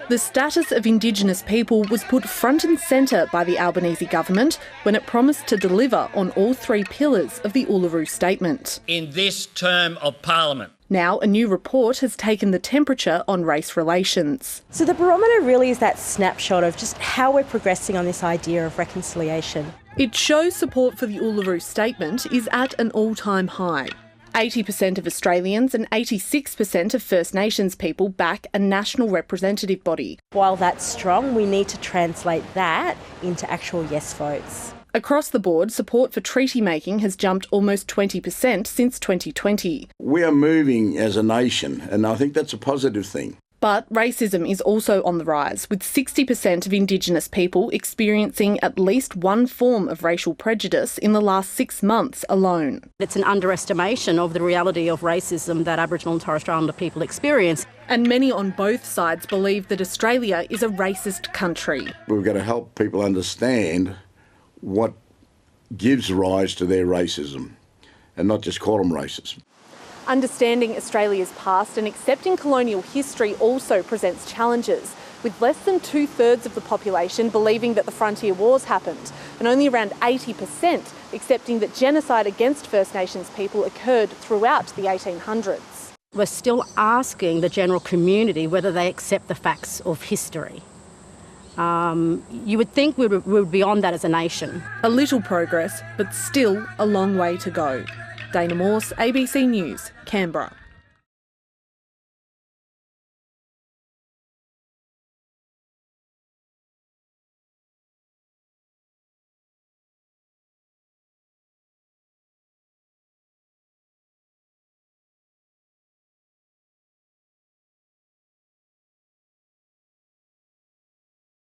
The status of Indigenous people was put front and centre by the Albanese government when it promised to deliver on all three pillars of the Uluru Statement. In this term of Parliament. Now a new report has taken the temperature on race relations. So the barometer really is that snapshot of just how we're progressing on this idea of reconciliation. It shows support for the Uluru Statement is at an all-time high. 80% of Australians and 86% of First Nations people back a national representative body. While that's strong, we need to translate that into actual yes votes. Across the board, support for treaty making has jumped almost 20% since 2020. We are moving as a nation, and I think that's a positive thing. But racism is also on the rise, with 60% of Indigenous people experiencing at least one form of racial prejudice in the last 6 months alone. It's an underestimation of the reality of racism that Aboriginal and Torres Strait Islander people experience. And many on both sides believe that Australia is a racist country. We've got to help people understand what gives rise to their racism and not just call them racist. Understanding Australia's past and accepting colonial history also presents challenges, with less than 2/3 of the population believing that the Frontier Wars happened, and only around 80% accepting that genocide against First Nations people occurred throughout the 1800s. We're still asking the general community whether they accept the facts of history. You would think we would be on that as a nation. A little progress, but still a long way to go. Dana Morse, ABC News, Canberra.